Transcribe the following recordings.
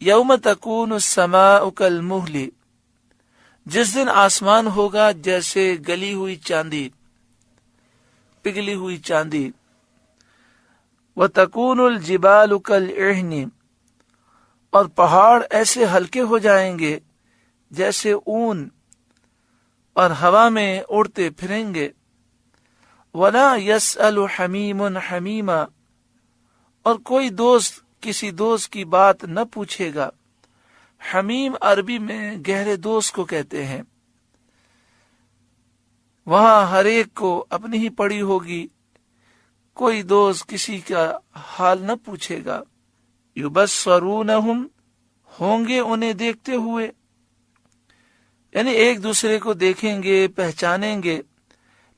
یوم تکون السماء کالمہل، جس دن آسمان ہوگا جیسے گلی ہوئی چاندی، پگھلی ہوئی چاندی۔ وتکون الجبال کالعہن، اور پہاڑ ایسے ہلکے ہو جائیں گے جیسے اون، اور ہوا میں اڑتے پھریں گے۔ ولا یسأل حمیم حمیما، اور کوئی دوست کسی دوست کی بات نہ پوچھے گا۔ حمیم عربی میں گہرے دوست کو کہتے ہیں۔ وہاں ہر ایک کو اپنی ہی پڑی ہوگی، کوئی دوست کسی کا حال نہ پوچھے گا۔ یبصرونہم، ہوں گے انہیں دیکھتے ہوئے، یعنی ایک دوسرے کو دیکھیں گے، پہچانیں گے،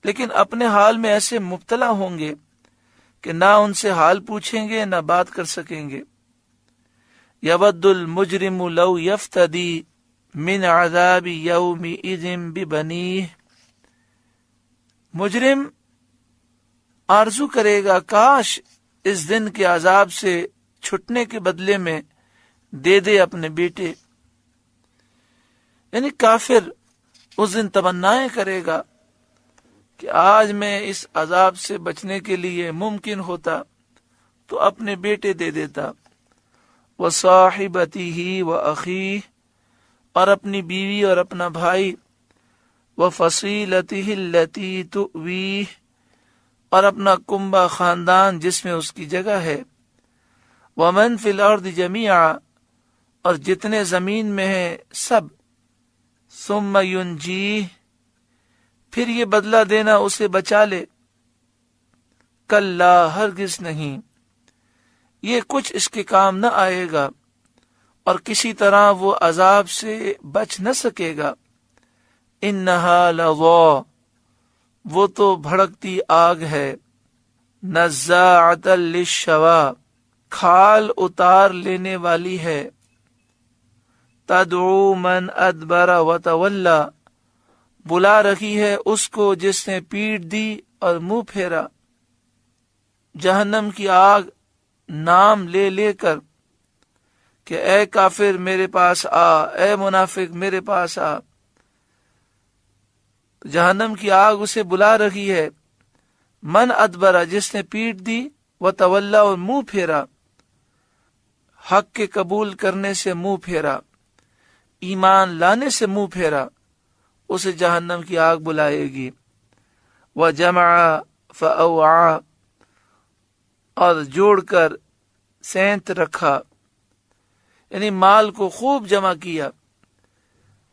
لیکن اپنے حال میں ایسے مبتلا ہوں گے کہ نہ ان سے حال پوچھیں گے نہ بات کر سکیں گے۔ یود المجرم لو یفتدی من عذاب یومئذ ببنیہ، مجرم آرزو کرے گا کاش اس دن کے عذاب سے چھٹنے کے بدلے میں دے دے اپنے بیٹے، یعنی کافر اس دن تمنائیں کرے گا کہ آج میں اس عذاب سے بچنے کے لیے ممکن ہوتا تو اپنے بیٹے دے دیتا۔ وصاحبتہ واخیہ، اور اپنی بیوی اور اپنا بھائی، وفصیلتہ التی تؤویہ، اور اپنا کنبہ خاندان جس میں اس کی جگہ ہے۔ ومن فی الارض جمیعا، اور جتنے زمین میں ہیں سب۔ ثم ینجیہ، پھر یہ بدلہ دینا اسے بچا لے۔ کلا، ہرگز نہیں، یہ کچھ اس کے کام نہ آئے گا، اور کسی طرح وہ عذاب سے بچ نہ سکے گا۔ انہا لظی، وہ تو بھڑکتی آگ ہے۔ نزاعۃ للشوا، کھال اتار لینے والی ہے۔ تدعو من ادبر وتولی، بلا رہی ہے اس کو جس نے پیٹ دی اور منہ پھیرا۔ جہنم کی آگ نام لے لے کر کہ اے کافر میرے پاس آ، اے منافق میرے پاس آ، جہنم کی آگ اسے بلا رہی ہے۔ من ادبرا، جس نے پیٹ دی، وتولی، اور منہ پھیرا، حق کے قبول کرنے سے منہ پھیرا، ایمان لانے سے منہ پھیرا، اسے جہنم کی آگ بلائے گی۔ وجمع فاوعى، اور جوڑ کر سینت رکھا، یعنی مال کو خوب جمع کیا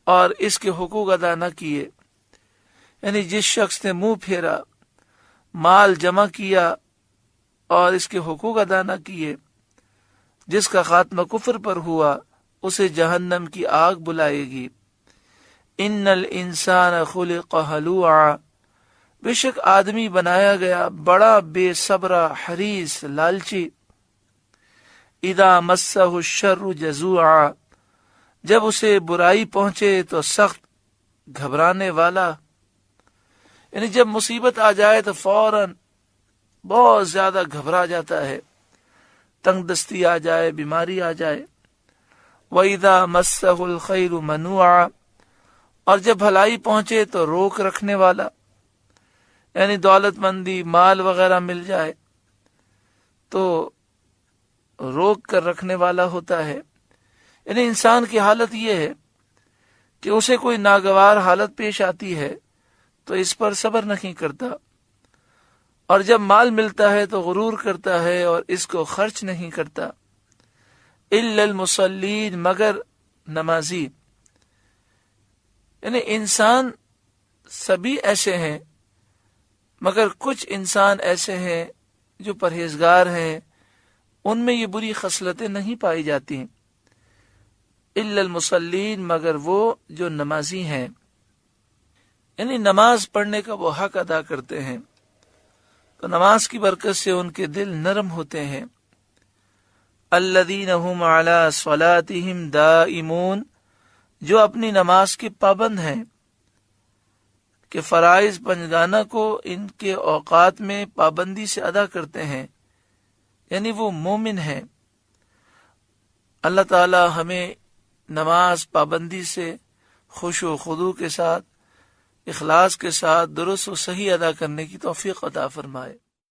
اور اس کے حقوق ادا نہ کیے، یعنی جس شخص نے منہ پھیرا، مال جمع کیا اور اس کے حقوق ادا نہ کیے، جس کا خاتمہ کفر پر ہوا، اسے جہنم کی آگ بلائے گی۔ ان الانسان خلق ہلوعا، بے شک آدمی بنایا گیا بڑا بے صبرا، حریص، لالچی۔ اذا مسہ الشر جزوعا، جب اسے برائی پہنچے تو سخت گھبرانے والا، یعنی جب مصیبت آ جائے تو فوراً بہت زیادہ گھبرا جاتا ہے، تنگ دستی آ جائے، بیماری آ جائے۔ وَإِذَا مَسَّهُ الْخَيْرُ مَنُوعًا، اور جب بھلائی پہنچے تو روک رکھنے والا، یعنی دولت مندی، مال وغیرہ مل جائے تو روک کر رکھنے والا ہوتا ہے۔ یعنی انسان کی حالت یہ ہے کہ اسے کوئی ناگوار حالت پیش آتی ہے تو اس پر صبر نہیں کرتا، اور جب مال ملتا ہے تو غرور کرتا ہے اور اس کو خرچ نہیں کرتا۔ الا المصلین، مگر نمازی، یعنی انسان سبھی ایسے ہیں مگر کچھ انسان ایسے ہیں جو پرہیزگار ہیں، ان میں یہ بری خصلتیں نہیں پائی جاتی۔ الا المصلین، مگر وہ جو نمازی ہیں، یعنی نماز پڑھنے کا وہ حق ادا کرتے ہیں، تو نماز کی برکت سے ان کے دل نرم ہوتے ہیں۔ الذین هم علی صلاتہم دائمون، جو اپنی نماز کے پابند ہیں، کہ فرائض پنجگانہ کو ان کے اوقات میں پابندی سے ادا کرتے ہیں، یعنی وہ مومن ہیں۔ اللہ تعالی ہمیں نماز پابندی سے خوش و خضوع کے ساتھ، اخلاص کے ساتھ درست و صحیح ادا کرنے کی توفیق عطا فرمائے۔